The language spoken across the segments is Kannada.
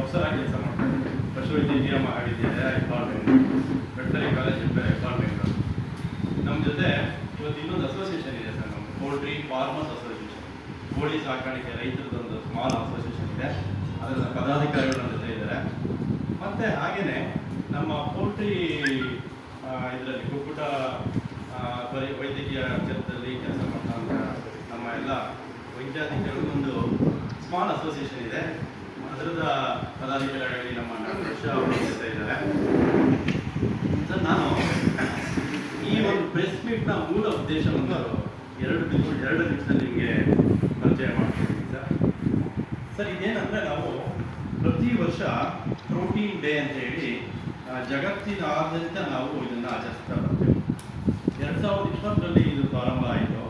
ಪ್ರೊಫೆಸರ್ ಆಗಿ ಕೆಲಸ ಮಾಡ್ತಾರೆ. ಪಶುವೈದ್ಯಕೀಯ ಮಹಾವಿದ್ಯಾಲಯ ಹೆಬ್ಬಾಳ, ವೆಟರ್ನರಿ ಕಾಲೇಜ್ ಹೆಬ್ಬಾಳ ಬೆಂಗಳೂರು. ನಮ್ಮ ಜೊತೆ ಇವತ್ತು ಇನ್ನೊಂದು ಅಸೋಸಿಯೇಷನ್ ಇದೆ ಸರ್, ನಮ್ಮ ಪೋಲ್ಟ್ರಿ ಫಾರ್ಮರ್ಸ್ ಅಸೋಸಿಯೇಷನ್, ಕೋಳಿ ಸಾಕಾಣಿಕೆ ರೈತರದೊಂದು ಸ್ಮಾಲ್ ಅಸೋಸಿಯೇಷನ್ ಇದೆ. ಅದರ ಪದಾಧಿಕಾರಿಗಳು ನಮ್ಮ ಜೊತೆ ಇದ್ದಾರೆ. ಮತ್ತು ಹಾಗೆಯೇ ನಮ್ಮ ಪೋಲ್ಟ್ರಿ ಇದರಲ್ಲಿ ಕುಕ್ಕುಟ ವೈದ್ಯಕೀಯ ಕ್ಷೇತ್ರದಲ್ಲಿ ಕೆಲಸ ಮಾಡ್ತಕ್ಕಂಥ ನಮ್ಮ ಎಲ್ಲ ವೈದ್ಯಾಧಿಕಾರಿಗಳು ಒಂದು ಸ್ಮಾಲ್ ಅಸೋಸಿಯೇಷನ್ ಇದೆ. ಅದರದ ಪದಾಧಿಕಾರಿಗಳಲ್ಲಿ ನಮ್ಮ ವರ್ಷ ಅವರು ಜೊತೆ ಇದ್ದಾರೆ. ಸರ್, ನಾನು ಈ ಒಂದು ಪ್ರೆಸ್ ಮೀಟ್ನ ಮೂಲ ಉದ್ದೇಶವನ್ನು ಎರಡು ನಿಮಿಷದಲ್ಲಿ ನಿಮಗೆ ಪರಿಚಯ ಮಾಡ್ತೀನಿ ಸರ್. ಇದೇನಂದರೆ ನಾವು ಪ್ರತಿ ವರ್ಷ ಪ್ರೋಟೀನ್ ಡೇ ಅಂತ ಹೇಳಿ ಜಗತ್ತಿನಾದ್ಯಂತ ನಾವು ಇದನ್ನು ಆಚರಿಸ್ತಾ ಬರ್ತೀವಿ. 2020ರಲ್ಲಿ ಇದು ಪ್ರಾರಂಭ ಆಯಿತು.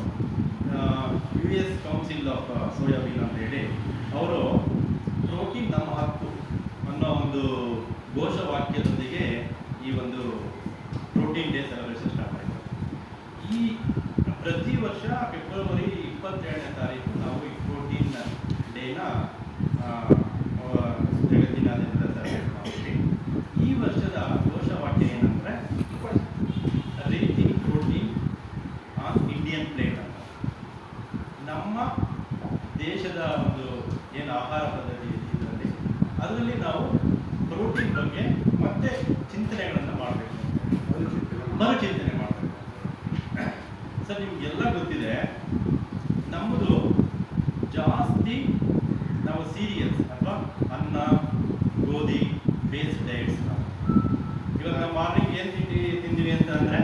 US ಕೌನ್ಸಿಲ್ ಆಫ್ ಸೋಯಾಬೀನ್ ಅಂತ ಹೇಳಿ ಅವರು ಪ್ರೋಟೀನ್ ನಮ್ಮ ಹಕ್ಕು ಅನ್ನೋ ಒಂದು ಘೋಷವಾಕ್ಯದೊಂದಿಗೆ ಈ ಒಂದು ಪ್ರೋಟೀನ್ ಡೇ ಸೆಲೆಬ್ರೇಷನ್ ಸ್ಟಾರ್ಟ್ ಆಯಿತು. ಈ ಪ್ರತಿ ವರ್ಷ ಫೆಬ್ರವರಿ 22ನೇ ತಾರೀಕು ನಾವು ಈ ಪ್ರೋಟೀನ್ ಡೇನ ಜಗತ್ತಿನಾದ್ಯಂತ ಸೆಲೆಬ್ರೇಟ್ ಮಾಡ್ತೀವಿ. ಈ ವರ್ಷದ ಘೋಷವಾಕ್ಯ ಏನಂದರೆ ರೀತಿಂಗ್ ಪ್ರೋಟೀನ್ ಆನ್ ಇಂಡಿಯನ್ ಪ್ಲೇಟ್ ಅಂತ. ನಮ್ಮ ದೇಶದ ಒಂದು ಏನು ಆಹಾರ ಪದ್ಧತಿ ಇದರಲ್ಲಿ ಅದರಲ್ಲಿ ನಾವು ಪ್ರೋಟೀನ್ ಬಗ್ಗೆ ಮತ್ತೆ ಚಿಂತನೆಗಳನ್ನು ಮಾಡಬೇಕು, ಮರುಚಿಂತನೆ ಮಾಡಬೇಕು. ಸರ್, ನಿಮಗೆಲ್ಲ ಗೊತ್ತಿದೆ, ನಮ್ಮದು ಜಾಸ್ತಿ ನಾವು ಸೀರಿಯಲ್ಸ್ ಅಥವಾ ಅನ್ನ, ಗೋಧಿ ಬೇಸ್ಡ್ ಡಯಟ್ಸ್. ಇವಾಗ ನಾವು ಮಾರ್ನಿಂಗ್ ಏನು ತಿಂತೀವಿ ಅಂತ ಅಂದರೆ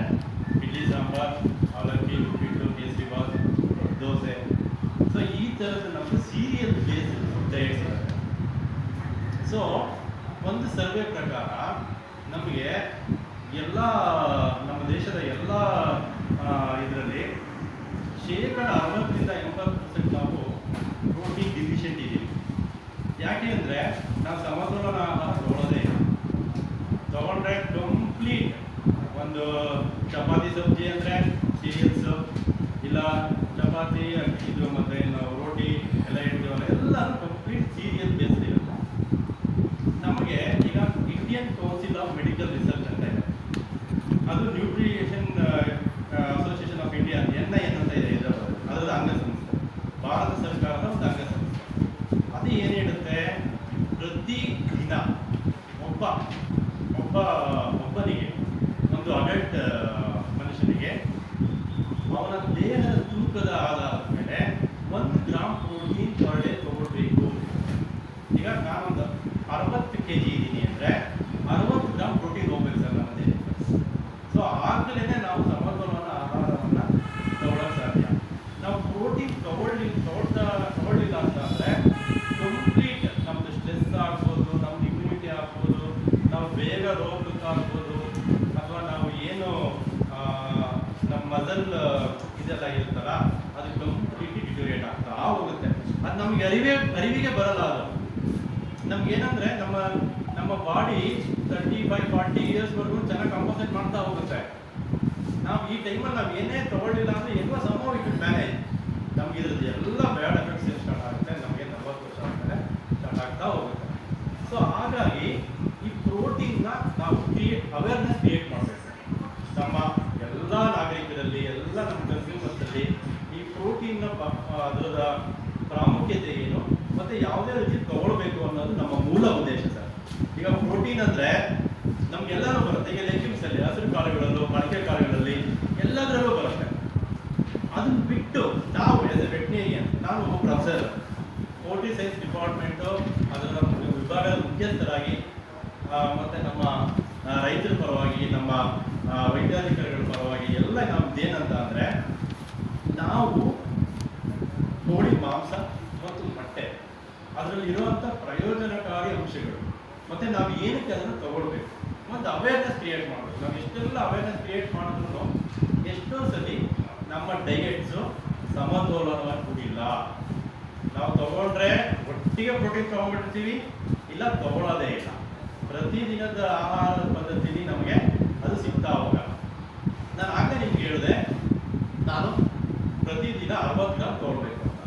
ಇಡ್ಲಿ ಸಾಂಬಾರ್, ಅವಲಕ್ಕಿ, ಉಪ್ಪಿಟ್ಟು, ಕೇಸರಿ ಬಾತ್, ದೋಸೆ. ಸೊ ಈ ಥರದ ನಮ್ಮದು ಸೀರಿಯಲ್ ಬೇಸ್ಡ್ ಡಯಟ್ಸ್ ಇರುತ್ತೆ. ಸೊ ಒಂದು ಸರ್ವೆ ಪ್ರಕಾರ ನಮಗೆ ಎಲ್ಲ ನಮ್ಮ ದೇಶದ ಎಲ್ಲ ಇದರಲ್ಲಿ 60% ನಾವು ಪ್ರೋಟೀನ್ ಡಿಫಿಷಿಯೆಂಟ್ ಇದ್ದೀವಿ. ಯಾಕೆ ಅಂದರೆ ನಾವು ಸಮತೋಲನ ಆಹಾರ ತಗೊಳ್ಳೋದೇ ಇಲ್ಲ. ತಗೊಂಡ್ರೆ ಕಂಪ್ಲೀಟ್ ಒಂದು ಚಪಾತಿ ಸಬ್ಜಿ ಅಂದರೆ ಸೀರಿಯಲ್ಸು, ಇಲ್ಲ ಚಪಾತಿ ಇದು ಮತ್ತು ನಾವು ರೋಟಿ ಎಲ್ಲ ಇಡ್ತೀವಲ್ಲ, ಎಲ್ಲರೂ ಕಂಪ್ಲೀಟ್ ಸೀರಿಯಲ್ ಬೇಸ್ಡ್ ಇರುತ್ತೆ. ನಮಗೆ ಈಗ Indian Council of Medical Research ಅಂತ ಇದೆ, ಅದು Nutrition Association of India NIN ಅಂತ ಇದೆ ಹೈದರಾಬಾದ್, ಅದರ ಅಂಗಸಂಸ್ಥೆ, ಭಾರತ ಸರ್ಕಾರದ ಒಂದು ಅಂಗಸಂಸ್ಥೆ. ಅದು ಏನು ಹೇಳುತ್ತೆ, ಪ್ರತಿ ದಿನ ಒಬ್ಬನಿಗೆ ಒಂದು ಅಡಲ್ಟ್ ಮನುಷ್ಯನಿಗೆ ಅವನ ದೇಹದ ತೂಕದ ಆಧಾರದ ಮೇಲೆ 1 ಗ್ರಾಮ್ ಪ್ರೋಟೀನ್ ಪರ್ ಡೇ ತಗೊಳ್ಬೇಕು. ಈಗ ನಾನೊಂದು 60 kg ಇದ್ದೀನಿ ಅಂದರೆ 60 ಗ್ರಾಮ್ ಪ್ರೋಟೀನ್ ಹೋಗ್ಬೇಕು ಸರ್ ನಮ್ಮ ದೇಹಕ್ಕೆ. ಸೊ ಆಗಲೇ ನಾವು ಸಮತೋಲನ ಆಹಾರವನ್ನು ತಗೊಳ್ಳೋಕೆ ಸಾಧ್ಯ. ನಾವು ಪ್ರೋಟೀನ್ ತಗೊಳ್ಳಿಲ್ಲ ಅಂತಂದರೆ ಕಂಪ್ಲೀಟ್ ನಮ್ಮದು ಸ್ಟ್ರೆಸ್ ಆಗ್ಬೋದು, ನಮ್ದು ಇಮ್ಯುನಿಟಿ ಆಗ್ಬೋದು, ನಾವು ಬೇಗ ರೋಗಕ್ಕೆ ಆಗ್ಬೋದು, ಅಥವಾ ನಾವು ಏನು ನಮ್ಮ ಮಸಲ್ ಇದೆಲ್ಲ ಇರುತ್ತಲ್ಲ ಅದು ಕಂಪ್ಲೀಟ್ಲಿ ಡಿಟೋರಿಯೇಟ್ ಆಗ್ತಾ ಹೋಗುತ್ತೆ. ಅದು ನಮಗೆ ಅರಿವಿಗೆ ಬರಲ್ಲ. ಅದು ನಮ್ಗೇನಂದರೆ ನಮ್ಮ ಬಾಡಿ 35-40 ಇಯರ್ಸ್ವರೆಗೂ ಚೆನ್ನಾಗಿ ಕಂಪನ್ಸೇಟ್ ಮಾಡ್ತಾ ಹೋಗುತ್ತೆ. ನಾವು ಈ ಟೈಮಲ್ಲಿ ನಾವು ಏನೇ ತಗೊಳ್ಳಿಲ್ಲ ಅಂದರೆ ಏನೋ ಸಮೂಹ ಇಟ್ಟು ಮ್ಯಾನೇಜ್ ನಮ್ಗೆ ಇದ್ರದ್ದು ಎಲ್ಲ ಬ್ಯಾಡ್ ಎಫೆಕ್ಟ್ಸ್ ಏನು ಸ್ಟಾರ್ಟ್ ಆಗುತ್ತೆ, ನಮಗೆ 40 ವರ್ಷ ಆದಮೇಲೆ ಸ್ಟಾರ್ಟ್ ಆಗ್ತಾ ಹೋಗುತ್ತೆ. ಸೊ ಹಾಗಾಗಿ ಈ ಪ್ರೋಟೀನ್ನ ನಾವು ಅವೇರ್ನೆಸ್ ಕ್ರಿಯೇಟ್ ಮಾಡಬೇಕು. ನಮ್ಮ ಎಲ್ಲ ನಾಗರಿಕರಲ್ಲಿ, ಎಲ್ಲ ನಮ್ಮ ಕನ್ಸ್ಯೂಮರ್ಸಲ್ಲಿ ಈ ಪ್ರೋಟೀನ್ನ ಅದರ ಪ್ರಾಮುಖ್ಯತೆ ಏನು ಮತ್ತು ಯಾವುದೇ ರೀತಿ ತಗೊಳ್ಬೇಕು ಅನ್ನೋದು ನಮ್ಮ ಮೂಲ ಉದ್ದೇಶ ಸರ್. ಈಗ ಪ್ರೋಟೀನ್ ಅಂದರೆ ನಮಗೆಲ್ಲರೂ ಬರುತ್ತೆ. ಈಗ ಲೆಗ್ಯೂಮ್ಸಲ್ಲಿ, ಹಸಿರು ಕಾಳುಗಳಲ್ಲೂ, ಮೊಳಕೆ ಕಾಳುಗಳಲ್ಲಿ ಎಲ್ಲದರಲ್ಲೂ ಬರುತ್ತೆ. ಅದನ್ನು ಬಿಟ್ಟು ನಾವು ಆಸ್ ಎ ವೆಟರ್ನೇರಿಯನ್, ನಾನು ಒಬ್ಬ ಪ್ರೊಫೆಸರ್, ಪೋಲ್ಟ್ರಿ ಸೈನ್ಸ್ ಡಿಪಾರ್ಟ್ಮೆಂಟು ಅದರ ವಿಭಾಗದ ಮುಖ್ಯಸ್ಥರಾಗಿ ಮತ್ತು ನಮ್ಮ ರೈತರ ಪರವಾಗಿ, ನಮ್ಮ ವೈದ್ಯಾಧಿಕಾರಿಗಳ ಪರವಾಗಿ ಎಲ್ಲ ನಮ್ಮದೇನಂತ ಅಂದರೆ, ನಾವು ಕೋಳಿ ಮಾಂಸ ಮತ್ತು ಮೊಟ್ಟೆ ಅದರಲ್ಲಿ ಇರುವಂಥ ಪ್ರಯೋಜನಕಾರಿ ಅಂಶಗಳು ಮತ್ತು ನಾವು ಏನಕ್ಕೆ ಅದನ್ನು ತಗೊಳ್ಬೇಕು ಮತ್ತು ಅವೇರ್ನೆಸ್ ಕ್ರಿಯೇಟ್ ಮಾಡಬೇಕು. ನಾವು ಎಷ್ಟೆಲ್ಲ ಅವೇರ್ನೆಸ್ ಕ್ರಿಯೇಟ್ ಮಾಡಿದ್ರು ಎಷ್ಟೋ ಸಲ ನಮ್ಮ ಡಯೆಟ್ಸು ಸಮತೋಲನವಾಗಿ ಕೂಡಿಲ್ಲ. ನಾವು ತಗೊಂಡ್ರೆ ಒಟ್ಟಿಗೆ ಪ್ರೋಟೀನ್ ತೊಗೊಂಡ್ಬಿಡ್ತೀವಿ, ಇಲ್ಲ ತಗೊಳ್ಳೋದೇ ಇಲ್ಲ. ಪ್ರತಿದಿನದ ಆಹಾರದ ಪದ್ಧತಿಲಿ ನಮಗೆ ಅದು ಸಿಗ್ತಾ ಹೋಗಲ್ಲ. ನಾನು ಆಗಲೇ ನಿಮ್ಗೆ ಹೇಳಿದೆ, ನಾನು ಪ್ರತಿದಿನ 60 ಗ್ರಾಮ್ ತೊಗೊಳ್ಬೇಕು ಅಂತ.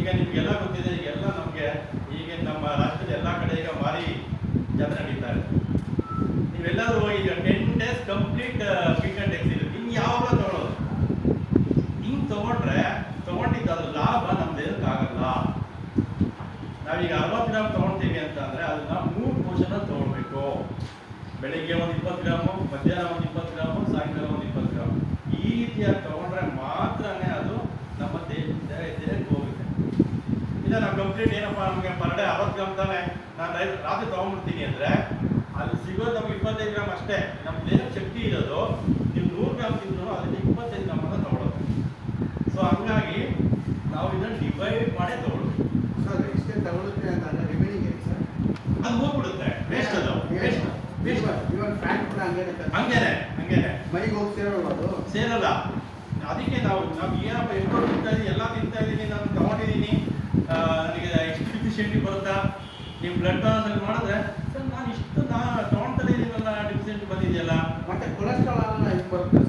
ಈಗ ನಿಮಗೆಲ್ಲ ಗೊತ್ತಿದೆ, ಈಗೆಲ್ಲ ನಮಗೆ ಈಗ ನಮ್ಮ ರಾಜ್ಯದ ಎಲ್ಲ ಕಡೆ ಈಗ ಮಾರಿ ಜಾತ್ರೆ ನಡೀತಾ ಇದೆ. ನೀವೆಲ್ಲರೂ ಈಗ 10 days ಕಂಪ್ಲೀಟ್ ಪಿಕ್ ಅಂಡ್ ಟೆಕ್ಸ್ ಇರುತ್ತೆ. ಇನ್ನು ಯಾವಾಗ ತಗೊಳ್ಳೋದು? ಹಿಂಗೆ ತಗೊಂಡಿದ್ದು ಅದು ಲಾಭ ನಮ್ದು ಆಗಲ್ಲ. ನಾವೀಗ 60 ಗ್ರಾಮ್ ತಗೊಳ್ತೀವಿ ಅಂತಂದ್ರೆ ಅದನ್ನ 3 ಪೋರ್ಷನ್ ತಗೊಳ್ಬೇಕು. ಬೆಳಿಗ್ಗೆ ಒಂದು 20 ಗ್ರಾಮು, ಮಧ್ಯಾಹ್ನ ಒಂದು 20 ಗ್ರಾಮು, ಸಾಯಂಕಾಲ ಒಂದು 20 ಗ್ರಾಮ್. ಈ ರೀತಿಯಾಗಿ ತಗೊಂಡ್ರೆ ಮಾತ್ರನೇ ಅದು ನಮ್ಮ ದೇಹಕ್ಕೆ ಹೋಗುತ್ತೆ. ಇಲ್ಲ ನಾವು ಕಂಪ್ಲೀಟ್ ಏನಪ್ಪ ನಮಗೆ ಪರ್ ಡೇ 60 ಗ್ರಾಮ್ ತಾನೆ, ನಾನು ರಾತ್ರಿ ತಗೊಂಡ್ಬಿಡ್ತೀನಿ ಅಂದರೆ ಅಲ್ಲಿ ಸಿಗೋದು ನಮ್ಗೆ 25 ಗ್ರಾಮ್ ಅಷ್ಟೇ. ನಮ್ಮ ದೇಹಕ್ಕೆ ಶಕ್ತಿ ಇರೋದು ನೀವು 100 ಗ್ರಾಮ್ ತಿಂದ್ರು ಅದಕ್ಕೆ 25 ಗ್ರಾಮ್ ಅಂತ ತಗೊಳ್ಳೋದು. ಸೊ ಹಂಗಾಗಿ ನಾವು ಇದನ್ನು ಡಿವೈಡ್ ಮಾಡೇ ತಗೊಳ್ಬೇಕು. ಸರ್ ಇಷ್ಟೇ ತಗೊಳುತ್ತೆ ಅಂತ ರಿಮೈನಿಂಗ್ ಸರ್ ಅದು ಹೋಗ್ಬಿಡುತ್ತೆ, ವೇಸ್ಟ್ ಅದು, ವೇಸ್ಟ್ ಇವಾಗ ಫ್ಯಾಟ್ ಕೂಡ ಹಂಗೇನೆ ಮೈಗೆ ಹೋಗಿ ಸೇರಲ್ಲ. ಅದಕ್ಕೆ ನಾವು ಏನಪ್ಪ ಎಷ್ಟೋ ತಿಂತಾ ಇದ್ದೀನಿ, ಎಲ್ಲ ತಿಂತಾ ಇದ್ದೀನಿ, ನಾನು ತಗೊಂಡಿದ್ದೀನಿ, ನನಗೆ ಎಷ್ಟು ಡಿಫಿಷಿಯಂಟಿ ಬರುತ್ತಾ? ನೀವು ಬ್ಲಡ್ ಟ್ರಾನ್ಸ್ಫರ್ ಮಾಡಿದ್ರೆ ಸರ್ ನಾನು ತಗೊಳ್ತಾನೆ ಇದೀನಲ್ಲ, ಡಿಫಿಷಿಯಂಟಿ ಬಂದಿದೆಯಲ್ಲ. ಮತ್ತೆ ಕೊಲೆಸ್ಟ್ರಾಲ್ ಬರುತ್ತೆ